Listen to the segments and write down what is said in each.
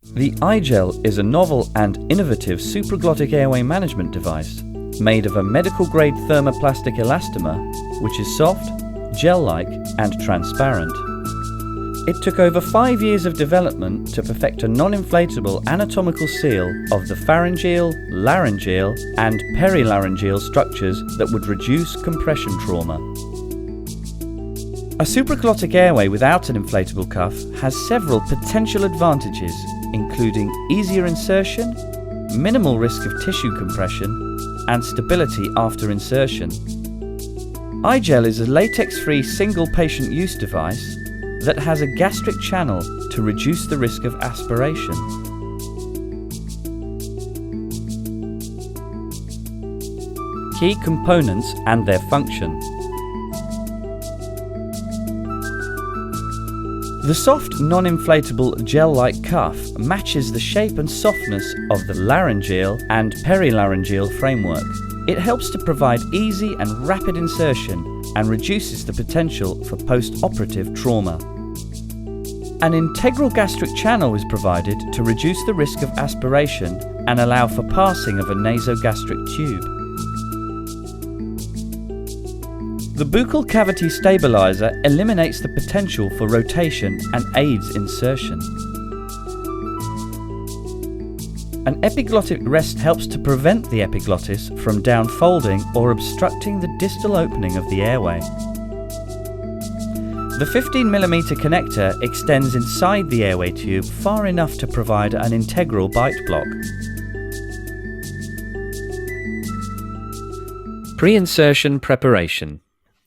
The iGel is a novel and innovative supraglottic airway management device made of a medical-grade thermoplastic elastomer, which is soft, gel-like and transparent. It took over 5 years of development to perfect a non-inflatable anatomical seal of the pharyngeal, laryngeal and perilaryngeal structures that would reduce compression trauma. A supraglottic airway without an inflatable cuff has several potential advantages, including easier insertion, minimal risk of tissue compression, and stability after insertion. iGel is a latex-free single patient use device that has a gastric channel to reduce the risk of aspiration. Key components and their function. The soft, non-inflatable gel-like cuff matches the shape and softness of the laryngeal and perilaryngeal framework. It helps to provide easy and rapid insertion and reduces the potential for post-operative trauma. An integral gastric channel is provided to reduce the risk of aspiration and allow for passing of a nasogastric tube. The buccal cavity stabilizer eliminates the potential for rotation and aids insertion. An epiglottic rest helps to prevent the epiglottis from downfolding or obstructing the distal opening of the airway. The 15mm connector extends inside the airway tube far enough to provide an integral bite block. Pre-insertion preparation.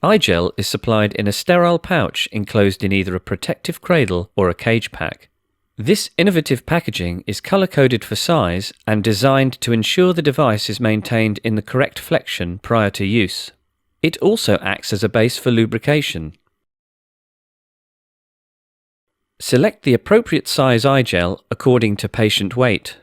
iGel is supplied in a sterile pouch enclosed in either a protective cradle or a cage pack. This innovative packaging is color-coded for size and designed to ensure the device is maintained in the correct flexion prior to use. It also acts as a base for lubrication. Select the appropriate size iGel according to patient weight.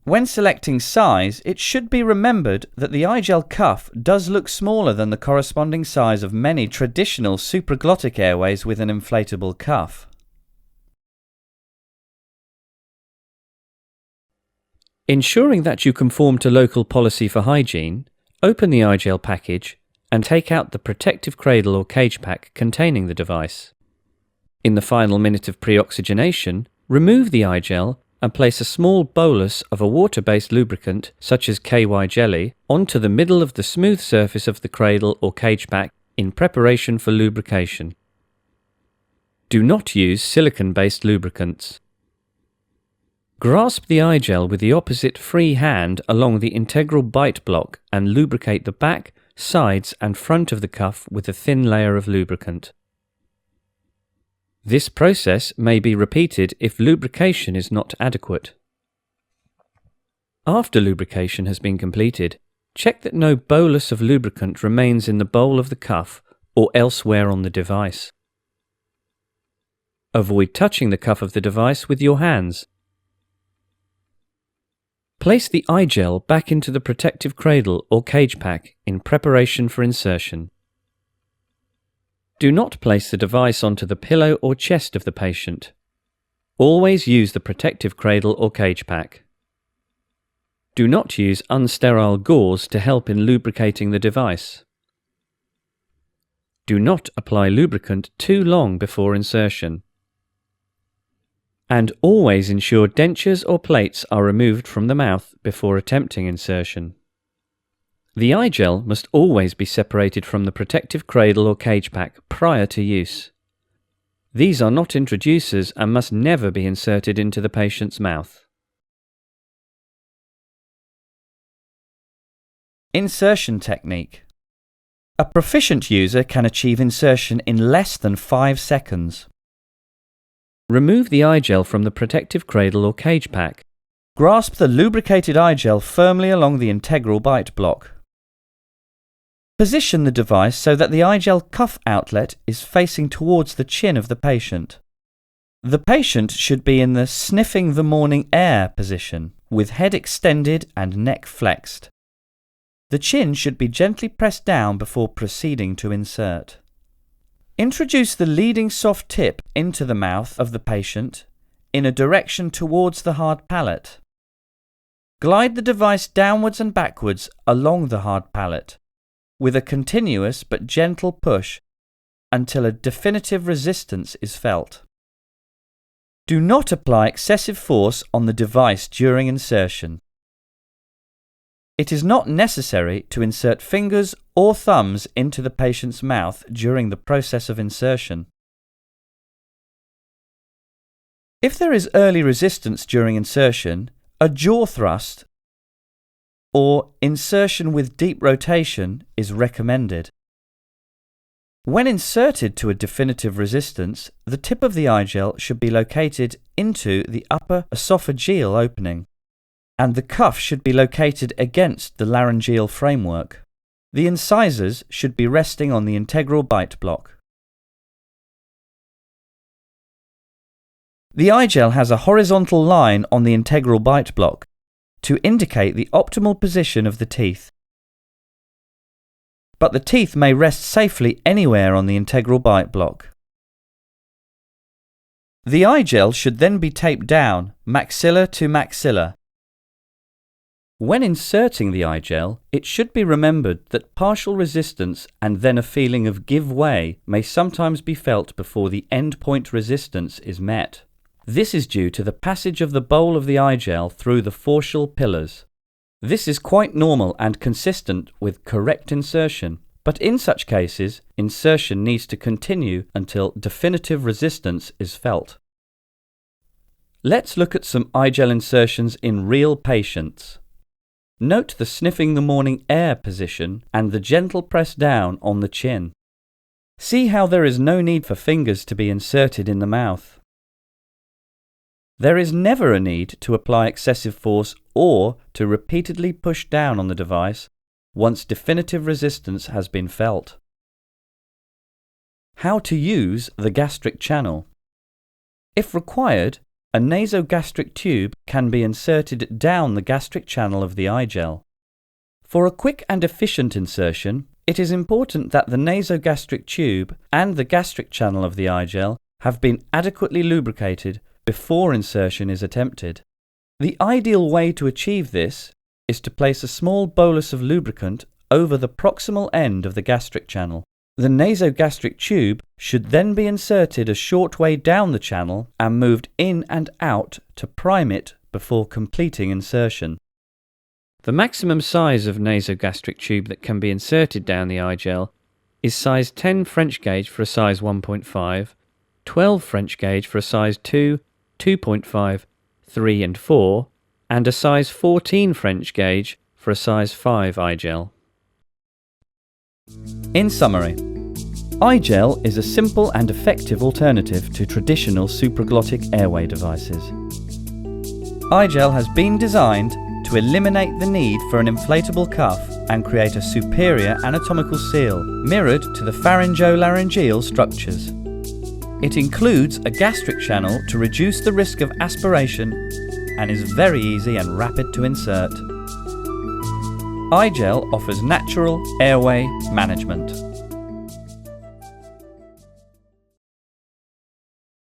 When selecting size, it should be remembered that the iGel cuff does look smaller than the corresponding size of many traditional supraglottic airways with an inflatable cuff. Ensuring that you conform to local policy for hygiene, open the iGel package and take out the protective cradle or cage pack containing the device. In the final minute of pre-oxygenation, remove the iGel and place a small bolus of a water-based lubricant, such as KY jelly, onto the middle of the smooth surface of the cradle or cage pack in preparation for lubrication. Do not use silicone-based lubricants. Grasp the iGel with the opposite free hand along the integral bite block and lubricate the back, sides and front of the cuff with a thin layer of lubricant. This process may be repeated if lubrication is not adequate. After lubrication has been completed, check that no bolus of lubricant remains in the bowl of the cuff or elsewhere on the device. Avoid touching the cuff of the device with your hands. Place the iGel back into the protective cradle or cage pack in preparation for insertion. Do not place the device onto the pillow or chest of the patient. Always use the protective cradle or cage pack. Do not use unsterile gauze to help in lubricating the device. Do not apply lubricant too long before insertion. And always ensure dentures or plates are removed from the mouth before attempting insertion. The iGel must always be separated from the protective cradle or cage pack prior to use. These are not introducers and must never be inserted into the patient's mouth. Insertion technique. A proficient user can achieve insertion in less than 5 seconds. Remove the iGel from the protective cradle or cage pack. Grasp the lubricated iGel firmly along the integral bite block. Position the device so that the iGel cuff outlet is facing towards the chin of the patient. The patient should be in the sniffing the morning air position, with head extended and neck flexed. The chin should be gently pressed down before proceeding to insert. Introduce the leading soft tip into the mouth of the patient in a direction towards the hard palate. Glide the device downwards and backwards along the hard palate with a continuous but gentle push until a definitive resistance is felt. Do not apply excessive force on the device during insertion. It is not necessary to insert fingers or thumbs into the patient's mouth during the process of insertion. If there is early resistance during insertion, a jaw thrust or insertion with deep rotation is recommended. When inserted to a definitive resistance, the tip of the eye gel should be located into the upper esophageal opening, and the cuff should be located against the laryngeal framework. The incisors should be resting on the integral bite block. The eye gel has a horizontal line on the integral bite block to indicate the optimal position of the teeth. But the teeth may rest safely anywhere on the integral bite block. The eye gel should then be taped down, maxilla to maxilla. When inserting the eye gel, it should be remembered that partial resistance and then a feeling of give way may sometimes be felt before the endpoint resistance is met. This is due to the passage of the bowl of the eye gel through the facial pillars. This is quite normal and consistent with correct insertion, but in such cases, insertion needs to continue until definitive resistance is felt. Let's look at some eye gel insertions in real patients. Note the sniffing the morning air position and the gentle press down on the chin. See how there is no need for fingers to be inserted in the mouth. There is never a need to apply excessive force or to repeatedly push down on the device once definitive resistance has been felt. How to use the gastric channel. If required, a nasogastric tube can be inserted down the gastric channel of the eye gel. For a quick and efficient insertion, it is important that the nasogastric tube and the gastric channel of the eye gel have been adequately lubricated before insertion is attempted. The ideal way to achieve this is to place a small bolus of lubricant over the proximal end of the gastric channel. The nasogastric tube should then be inserted a short way down the channel and moved in and out to prime it before completing insertion. The maximum size of nasogastric tube that can be inserted down the eye gel is size 10 French gauge for a size 1.5, 12 French gauge for a size 2, 2.5, 3 and 4, and a size 14 French gauge for a size 5 eye gel. In summary, eye gel is a simple and effective alternative to traditional supraglottic airway devices. Eye gel has been designed to eliminate the need for an inflatable cuff and create a superior anatomical seal mirrored to the pharyngo-laryngeal structures. It includes a gastric channel to reduce the risk of aspiration and is very easy and rapid to insert. Eye gel offers natural airway management.